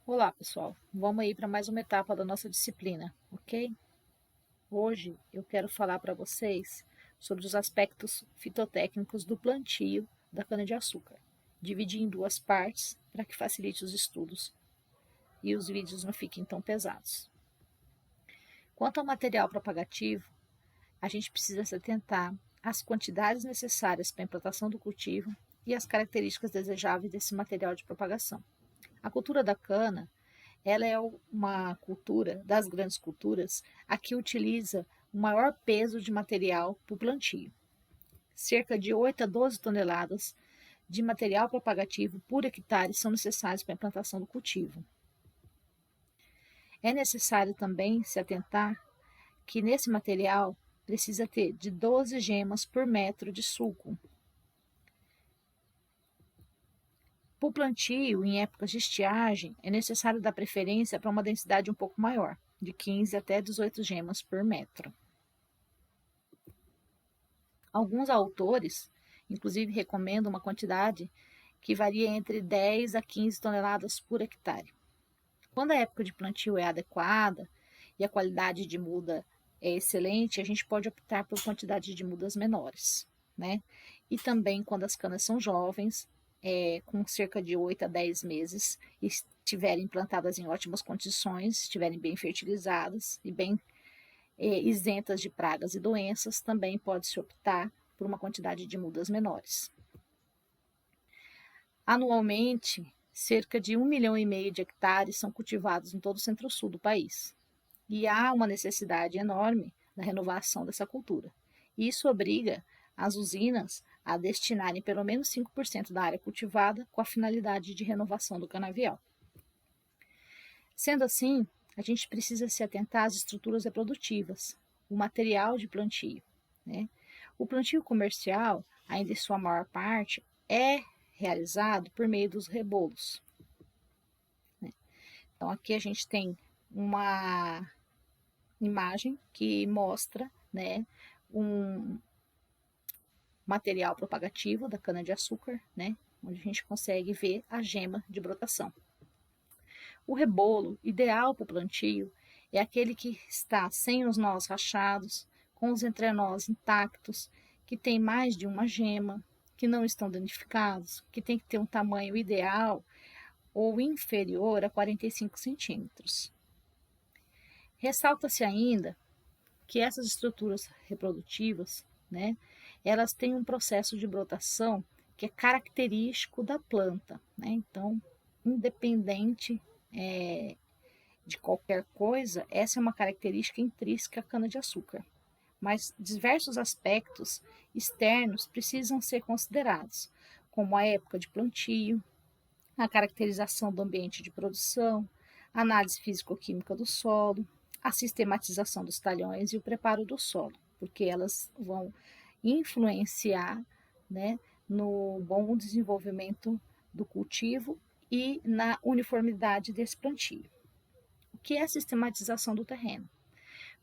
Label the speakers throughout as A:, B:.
A: Olá, pessoal. Vamos aí para mais uma etapa da nossa disciplina, ok? Hoje eu quero falar para vocês sobre os aspectos fitotécnicos do plantio da cana-de-açúcar. Dividi em duas partes para que facilite os estudos e os vídeos não fiquem tão pesados. Quanto ao material propagativo, a gente precisa se atentar às quantidades necessárias para a implantação do cultivo e às características desejáveis desse material de propagação. A cultura da cana ela é uma cultura, das grandes culturas, a que utiliza o maior peso de material para o plantio. Cerca de 8 a 12 toneladas de material propagativo por hectare são necessários para a implantação do cultivo. É necessário também se atentar que nesse material precisa ter de 12 gemas por metro de sulco. Para o plantio, em épocas de estiagem, é necessário dar preferência para uma densidade um pouco maior, de 15 até 18 gemas por metro. Alguns autores, inclusive, recomendam uma quantidade que varia entre 10 a 15 toneladas por hectare. Quando a época de plantio é adequada e a qualidade de muda é excelente, a gente pode optar por quantidade de mudas menores, né? E também quando as canas são jovens, com cerca de 8 a 10 meses, e estiverem plantadas em ótimas condições, estiverem bem fertilizadas e bem isentas de pragas e doenças, também pode-se optar por uma quantidade de mudas menores. Anualmente, cerca de 1,5 milhão de hectares são cultivados em todo o centro-sul do país. E há uma necessidade enorme da renovação dessa cultura. Isso obriga as usinas a destinarem pelo menos 5% da área cultivada com a finalidade de renovação do canavial. Sendo assim, a gente precisa se atentar às estruturas reprodutivas, o material de plantio, né? O plantio comercial, ainda em sua maior parte, é realizado por meio dos rebolos, né? Então, aqui a gente tem uma imagem que mostra, né, um material propagativo da cana-de-açúcar, né, onde a gente consegue ver a gema de brotação. O rebolo ideal para o plantio é aquele que está sem os nós rachados, com os entrenós intactos, que tem mais de uma gema, que não estão danificados, que tem que ter um tamanho ideal ou inferior a 45 centímetros. Ressalta-se ainda que essas estruturas reprodutivas, né, elas têm um processo de brotação que é característico da planta, né? Então, independente de qualquer coisa, essa é uma característica intrínseca à cana-de-açúcar. Mas diversos aspectos externos precisam ser considerados, como a época de plantio, a caracterização do ambiente de produção, a análise físico-química do solo, a sistematização dos talhões e o preparo do solo, porque elas vão influenciar, né, no bom desenvolvimento do cultivo e na uniformidade desse plantio. O que é a sistematização do terreno?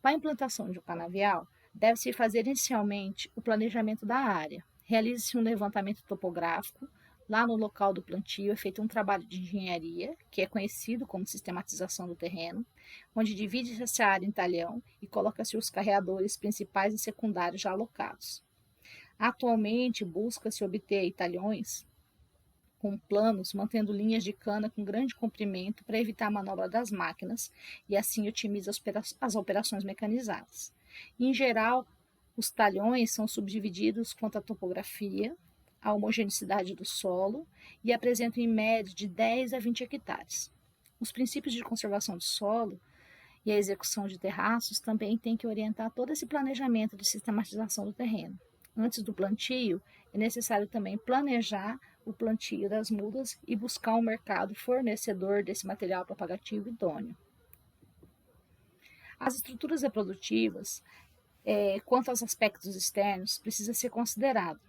A: Para a implantação de um canavial, deve-se fazer inicialmente o planejamento da área. Realize-se um levantamento topográfico. Lá no local do plantio é feito um trabalho de engenharia, que é conhecido como sistematização do terreno, onde divide-se essa área em talhão e coloca-se os carreadores principais e secundários já alocados. Atualmente, busca-se obter talhões com planos, mantendo linhas de cana com grande comprimento para evitar a manobra das máquinas e assim otimiza as operações mecanizadas. Em geral, os talhões são subdivididos quanto à topografia, a homogeneidade do solo e apresentam em média de 10 a 20 hectares. Os princípios de conservação do solo e a execução de terraços também têm que orientar todo esse planejamento de sistematização do terreno. Antes do plantio, é necessário também planejar o plantio das mudas e buscar um mercado fornecedor desse material propagativo idôneo. As estruturas reprodutivas, quanto aos aspectos externos, precisa ser considerado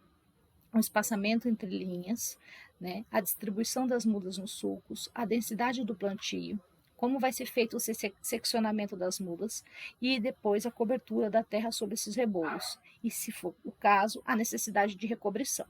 A: o espaçamento entre linhas, né, a distribuição das mudas nos sulcos, a densidade do plantio, como vai ser feito o seccionamento das mudas e depois a cobertura da terra sobre esses rebolos, e, se for o caso, a necessidade de recobrição.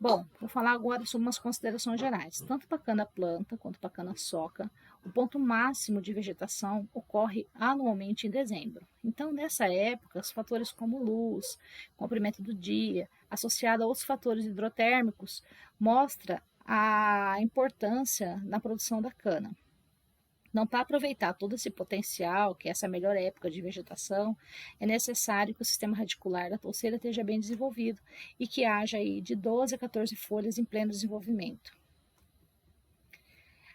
A: Bom, vou falar agora sobre umas considerações gerais. Tanto para a cana-planta quanto para a cana-soca, o ponto máximo de vegetação ocorre anualmente em dezembro. Então, nessa época, os fatores como luz, comprimento do dia, associado a outros fatores hidrotérmicos, mostra a importância na produção da cana. Não, para aproveitar todo esse potencial, que é essa melhor época de vegetação, é necessário que o sistema radicular da touceira esteja bem desenvolvido e que haja aí de 12 a 14 folhas em pleno desenvolvimento.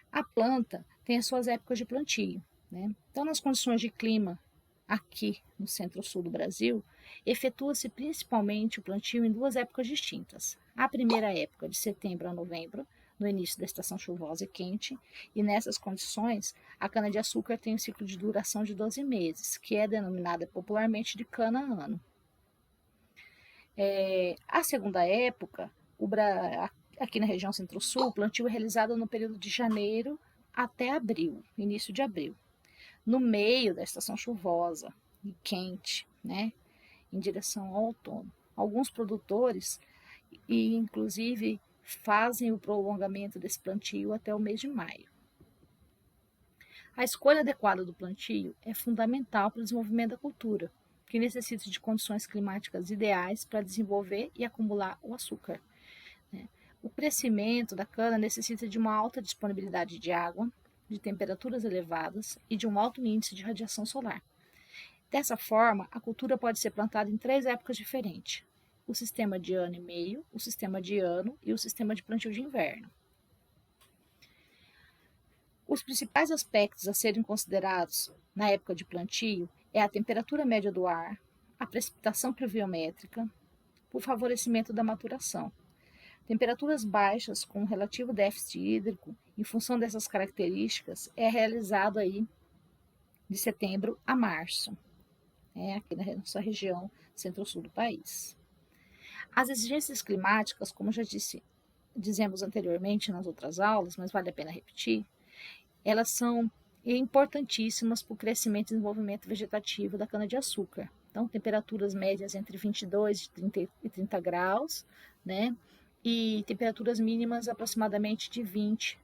A: A planta tem as suas épocas de plantio, né? Então, nas condições de clima aqui no centro-sul do Brasil, efetua-se principalmente o plantio em duas épocas distintas. A primeira época, de setembro a novembro, no início da estação chuvosa e quente, e nessas condições, a cana-de-açúcar tem um ciclo de duração de 12 meses, que é denominada popularmente de cana-ano. A segunda época, aqui na região centro-sul, o plantio é realizado no período de janeiro até abril, início de abril, no meio da estação chuvosa e quente, né, em direção ao outono. Alguns produtores, e inclusive, fazem o prolongamento desse plantio até o mês de maio. A escolha adequada do plantio é fundamental para o desenvolvimento da cultura, que necessita de condições climáticas ideais para desenvolver e acumular o açúcar. O crescimento da cana necessita de uma alta disponibilidade de água, de temperaturas elevadas e de um alto índice de radiação solar. Dessa forma, a cultura pode ser plantada em 3 épocas diferentes: o sistema de ano e meio, o sistema de ano e o sistema de plantio de inverno. Os principais aspectos a serem considerados na época de plantio é a temperatura média do ar, a precipitação pluviométrica, o favorecimento da maturação. Temperaturas baixas com relativo déficit hídrico, em função dessas características, é realizado aí de setembro a março, aqui na nossa região centro-sul do país. As exigências climáticas, como já dizemos anteriormente nas outras aulas, mas vale a pena repetir, elas são importantíssimas para o crescimento e desenvolvimento vegetativo da cana-de-açúcar. Então, temperaturas médias entre 22 e 30 graus, né? E temperaturas mínimas aproximadamente de 20,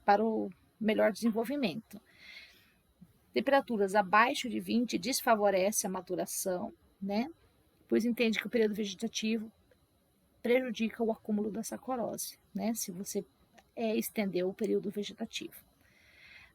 A: para o melhor desenvolvimento. Temperaturas abaixo de 20 desfavorece a maturação, né? Pois entende que o período vegetativo prejudica o acúmulo da sacarose, né? Se você estender o período vegetativo.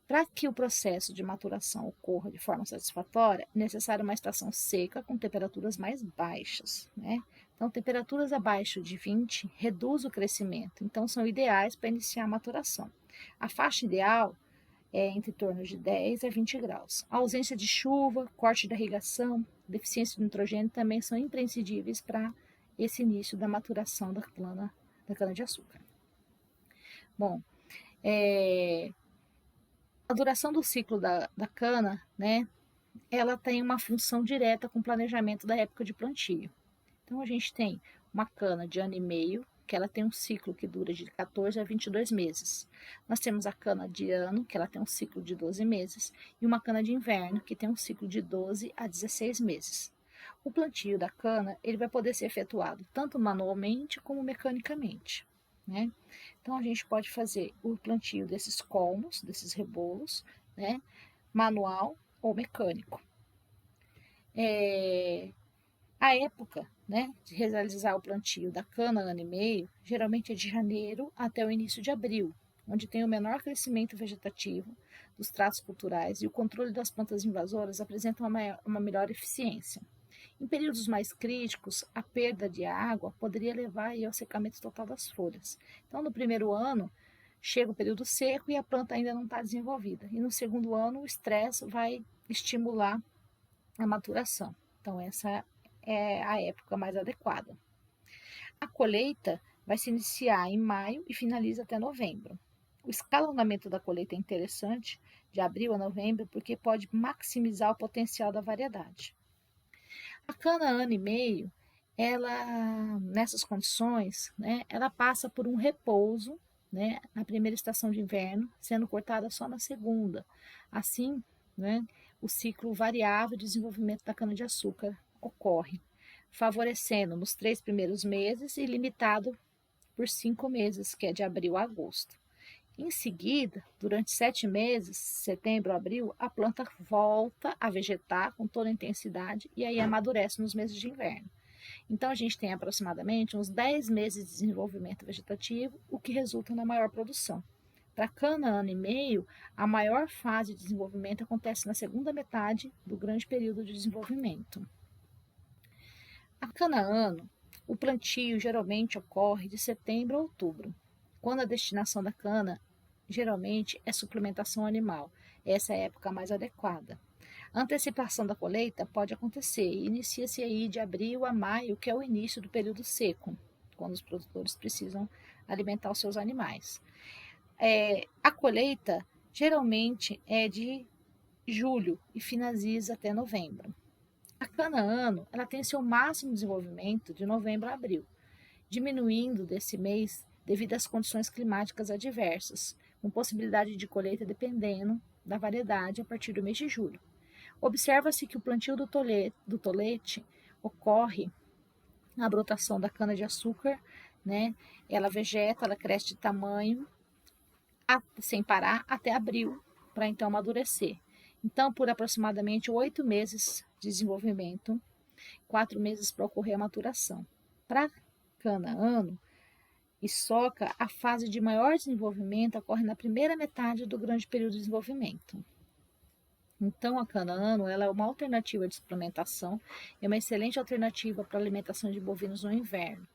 A: Para que o processo de maturação ocorra de forma satisfatória, é necessária uma estação seca com temperaturas mais baixas, né? Então, temperaturas abaixo de 20 reduz o crescimento, então são ideais para iniciar a maturação. A faixa ideal é entre torno de 10 a 20 graus. A ausência de chuva, corte da irrigação, deficiência de nitrogênio também são imprescindíveis para esse início da maturação da cana-de-açúcar. Bom, a duração do ciclo da cana, né, ela tem uma função direta com o planejamento da época de plantio. Então, a gente tem uma cana de ano e meio, que ela tem um ciclo que dura de 14 a 22 meses. Nós temos a cana de ano, que ela tem um ciclo de 12 meses, e uma cana de inverno, que tem um ciclo de 12 a 16 meses. O plantio da cana, ele vai poder ser efetuado tanto manualmente como mecanicamente, né? Então, a gente pode fazer o plantio desses colmos, desses rebolos, né, manual ou mecânico. A época, né, de realizar o plantio da cana ano e meio, geralmente é de janeiro até o início de abril, onde tem o menor crescimento vegetativo dos tratos culturais e o controle das plantas invasoras apresenta uma melhor eficiência. Em períodos mais críticos, a perda de água poderia levar aí ao secamento total das folhas. Então, no primeiro ano, chega o período seco e a planta ainda não está desenvolvida. E no segundo ano, o estresse vai estimular a maturação. Então, essa é a época mais adequada. A colheita vai se iniciar em maio e finaliza até novembro. O escalonamento da colheita é interessante, de abril a novembro, porque pode maximizar o potencial da variedade. A cana ano e meio, ela, nessas condições, né, ela passa por um repouso, né, na primeira estação de inverno, sendo cortada só na segunda. Assim, né, o ciclo variável de desenvolvimento da cana-de-açúcar ocorre. favorecendo nos 3 primeiros meses e limitado por 5 meses, que é de abril a agosto. Em seguida, durante 7 meses, setembro a abril, a planta volta a vegetar com toda a intensidade e aí amadurece nos meses de inverno. Então, a gente tem aproximadamente uns 10 meses de desenvolvimento vegetativo, o que resulta na maior produção. Para cana, ano e meio, a maior fase de desenvolvimento acontece na segunda metade do grande período de desenvolvimento. A cana-ano, o plantio geralmente ocorre de setembro a outubro, quando a destinação da cana geralmente é suplementação animal. Essa é a época mais adequada. A antecipação da colheita pode acontecer e inicia-se aí de abril a maio, que é o início do período seco, quando os produtores precisam alimentar os seus animais. A colheita geralmente é de julho e finaliza até novembro. A cana-ano, ela tem seu máximo desenvolvimento de novembro a abril, diminuindo desse mês devido às condições climáticas adversas, com possibilidade de colheita dependendo da variedade a partir do mês de julho. Observa-se que o plantio do tolete ocorre na brotação da cana-de-açúcar, né? Ela vegeta, ela cresce de tamanho sem parar até abril, para então amadurecer. Então, por aproximadamente 8 meses de desenvolvimento, 4 meses para ocorrer a maturação. Para cana-ano e soca, a fase de maior desenvolvimento ocorre na primeira metade do grande período de desenvolvimento. Então, a cana-ano ela é uma alternativa de suplementação, é uma excelente alternativa para a alimentação de bovinos no inverno.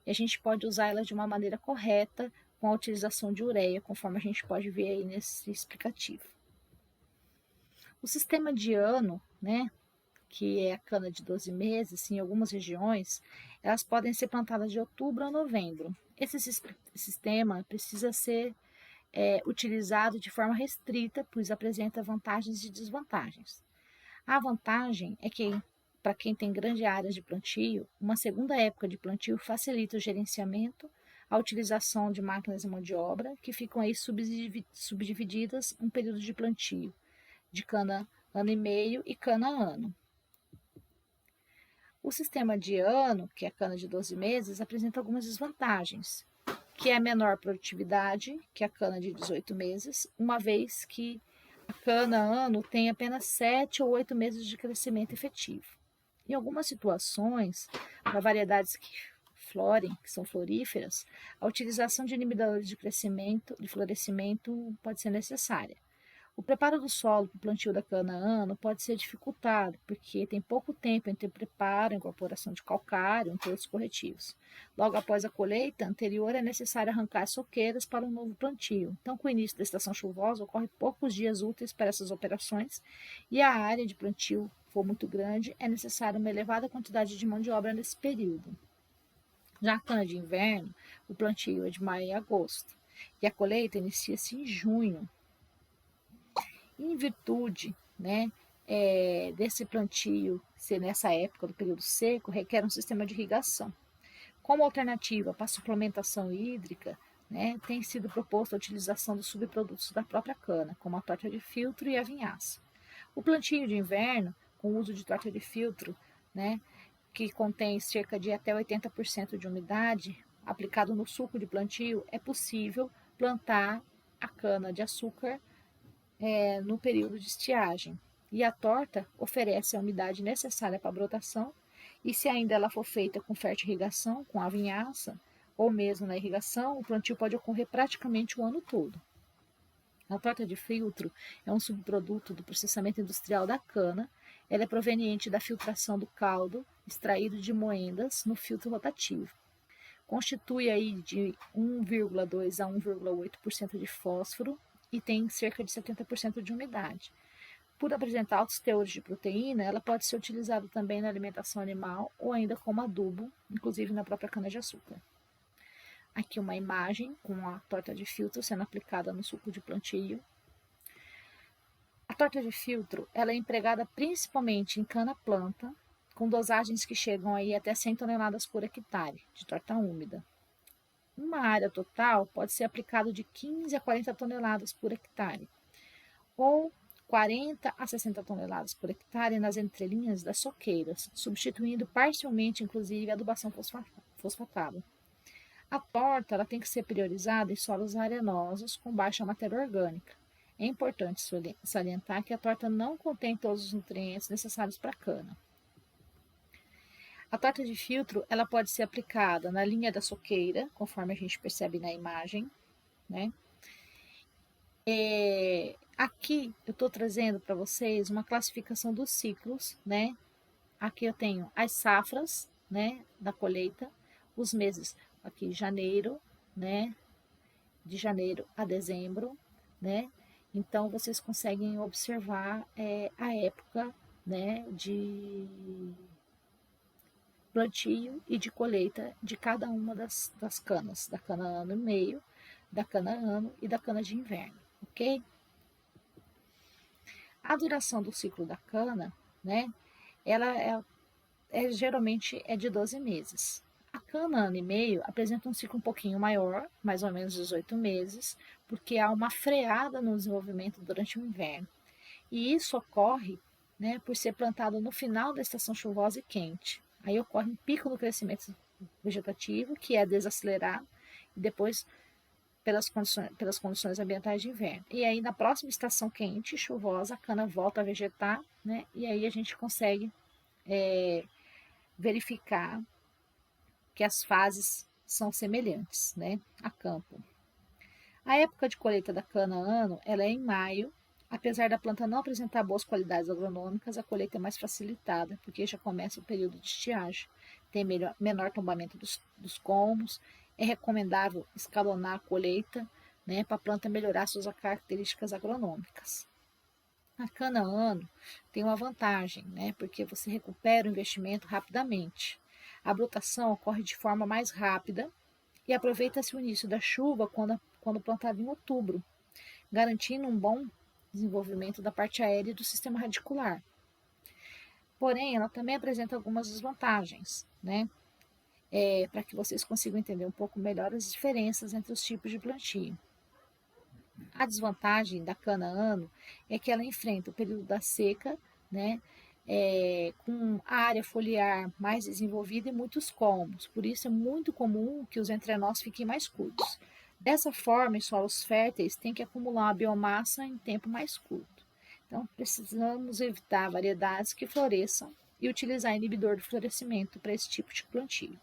A: E a gente pode usar ela de uma maneira correta, com a utilização de ureia, conforme a gente pode ver aí nesse explicativo. O sistema de ano, né, que é a cana de 12 meses, em algumas regiões, elas podem ser plantadas de outubro a novembro. Esse sistema precisa ser utilizado de forma restrita, pois apresenta vantagens e desvantagens. A vantagem é que, para quem tem grandes áreas de plantio, uma segunda época de plantio facilita o gerenciamento, a utilização de máquinas e mão de obra, que ficam aí subdivididas em período de plantio, de cana ano e meio e cana ano. O sistema de ano, que é a cana de 12 meses, apresenta algumas desvantagens, que é a menor produtividade que a cana de 18 meses, uma vez que a cana ano tem apenas 7 ou 8 meses de crescimento efetivo. Em algumas situações, para variedades que florem, que são floríferas, a utilização de inibidores de crescimento, de florescimento, pode ser necessária. O preparo do solo para o plantio da cana-ano pode ser dificultado, porque tem pouco tempo entre preparo, incorporação de calcário, entre outros corretivos. Logo após a colheita anterior, é necessário arrancar as soqueiras para um novo plantio. Então, com o início da estação chuvosa, ocorre poucos dias úteis para essas operações e a área de plantio for muito grande, é necessária uma elevada quantidade de mão de obra nesse período. Já a cana de inverno, o plantio é de maio a agosto e a colheita inicia-se em junho. Em virtude, né, desse plantio ser nessa época do período seco, requer um sistema de irrigação. Como alternativa para a suplementação hídrica, né, tem sido proposta a utilização dos subprodutos da própria cana, como a torta de filtro e a vinhaça. O plantio de inverno, com o uso de torta de filtro, né, que contém cerca de até 80% de umidade, aplicado no suco de plantio, é possível plantar a cana de açúcar no período de estiagem. E a torta oferece a umidade necessária para a brotação, e se ainda ela for feita com fertirrigação, com a vinhaça, ou mesmo na irrigação, o plantio pode ocorrer praticamente o ano todo. A torta de filtro é um subproduto do processamento industrial da cana. Ela é proveniente da filtração do caldo extraído de moendas no filtro rotativo. Constitui aí de 1,2 a 1,8% de fósforo e tem cerca de 70% de umidade. Por apresentar altos teores de proteína, ela pode ser utilizada também na alimentação animal ou ainda como adubo, inclusive na própria cana-de-açúcar. Aqui uma imagem com a torta de filtro sendo aplicada no suco de plantio. A torta de filtro ela é empregada principalmente em cana-planta, com dosagens que chegam aí até 100 toneladas por hectare de torta úmida. Uma área total pode ser aplicado de 15 a 40 toneladas por hectare, ou 40 a 60 toneladas por hectare nas entrelinhas das soqueiras, substituindo parcialmente, inclusive, a adubação fosfatada. A torta ela tem que ser priorizada em solos arenosos com baixa matéria orgânica. É importante salientar que a torta não contém todos os nutrientes necessários para a cana. A torta de filtro ela pode ser aplicada na linha da soqueira, conforme a gente percebe na imagem, né? Aqui eu estou trazendo para vocês uma classificação dos ciclos, né? Aqui eu tenho as safras, né, da colheita, os meses, aqui janeiro, né, de janeiro a dezembro, né? Então vocês conseguem observar a época, né, de plantio e de colheita de cada uma das canas, da cana ano e meio, da cana ano e da cana de inverno, ok? A duração do ciclo da cana, né, ela geralmente é de 12 meses. A cana ano e meio apresenta um ciclo um pouquinho maior, mais ou menos 18 meses, porque há uma freada no desenvolvimento durante o inverno. E isso ocorre, né, por ser plantado no final da estação chuvosa e quente. Aí ocorre um pico no crescimento vegetativo, que é desacelerar, e depois pelas condições ambientais de inverno. E aí, na próxima estação quente, chuvosa, a cana volta a vegetar, né? E aí a gente consegue verificar que as fases são semelhantes, né, a campo. A época de colheita da cana-ano ela é em maio. Apesar da planta não apresentar boas qualidades agronômicas, a colheita é mais facilitada, porque já começa o período de estiagem. Tem menor tombamento dos colmos. É recomendável escalonar a colheita, né, para a planta melhorar suas características agronômicas. A cana-ano tem uma vantagem, né, porque você recupera o investimento rapidamente. A brotação ocorre de forma mais rápida e aproveita-se o início da chuva quando plantado em outubro, garantindo um bom desenvolvimento da parte aérea e do sistema radicular. Porém, ela também apresenta algumas desvantagens, né? Para que vocês consigam entender um pouco melhor as diferenças entre os tipos de plantio. A desvantagem da cana-ano é que ela enfrenta o período da seca, né? Com a área foliar mais desenvolvida e muitos colmos. Por isso é muito comum que os entrenós fiquem mais curtos. Dessa forma, em solos férteis, tem que acumular a biomassa em tempo mais curto. Então, precisamos evitar variedades que floresçam e utilizar inibidor de florescimento para esse tipo de plantio.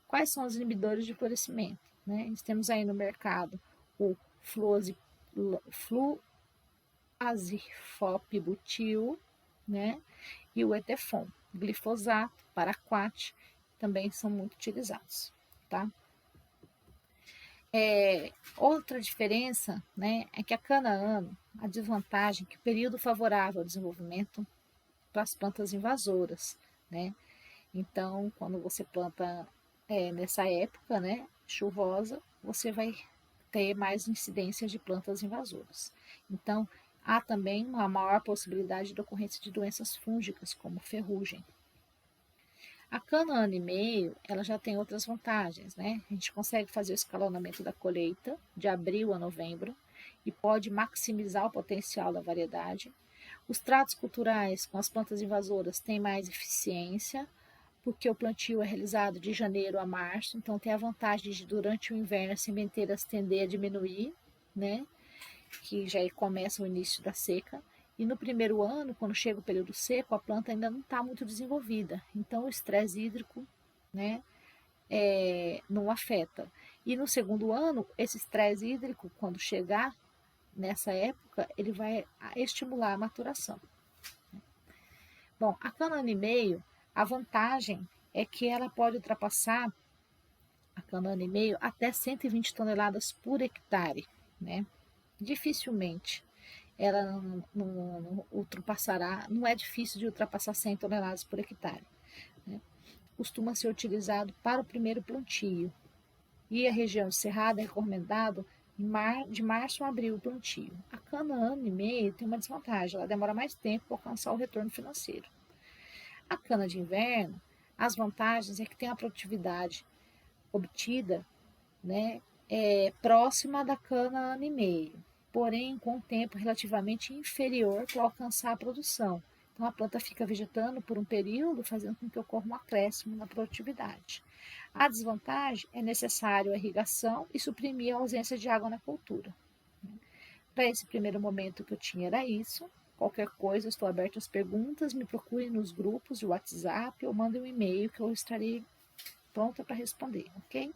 A: Quais são os inibidores de florescimento? Né? Nós temos aí no mercado o fluazifop-butil, né? E o etefon, glifosato, paraquat, também são muito utilizados, tá? Outra diferença, né, é que a cana-ano, a desvantagem é que o período favorável ao desenvolvimento para as plantas invasoras, né? Então, quando você planta nessa época, né, chuvosa, você vai ter mais incidência de plantas invasoras. Então, há também uma maior possibilidade de ocorrência de doenças fúngicas, como ferrugem. A cana ano e meio, ela já tem outras vantagens, né? A gente consegue fazer o escalonamento da colheita de abril a novembro e pode maximizar o potencial da variedade. Os tratos culturais com as plantas invasoras têm mais eficiência, porque o plantio é realizado de janeiro a março, então tem a vantagem de durante o inverno as sementeiras tender a diminuir, né? Que já começa o início da seca. E no primeiro ano, quando chega o período seco, a planta ainda não está muito desenvolvida. Então o estresse hídrico, né, não afeta. E no segundo ano, esse estresse hídrico, quando chegar nessa época, ele vai estimular a maturação. Bom, a cana ano e meio, a vantagem é que ela pode ultrapassar a cana ano e meio até 120 toneladas por hectare, né? Dificilmente ela não ultrapassará, não é difícil de ultrapassar 100 toneladas por hectare. Né? Costuma ser utilizado para o primeiro plantio. E a região de cerrado é recomendado de março a abril o plantio. A cana ano e meio tem uma desvantagem, ela demora mais tempo para alcançar o retorno financeiro. A cana de inverno, as vantagens é que tem a produtividade obtida, né, próxima da cana ano e meio. porém com um tempo relativamente inferior para alcançar a produção. Então, a planta fica vegetando por um período, fazendo com que ocorra um acréscimo na produtividade. A desvantagem é necessário a irrigação e suprimir a ausência de água na cultura. Para esse primeiro momento que eu tinha era isso. Qualquer coisa, estou aberto às perguntas, me procure nos grupos de WhatsApp ou mande um e-mail que eu estarei pronta para responder, ok?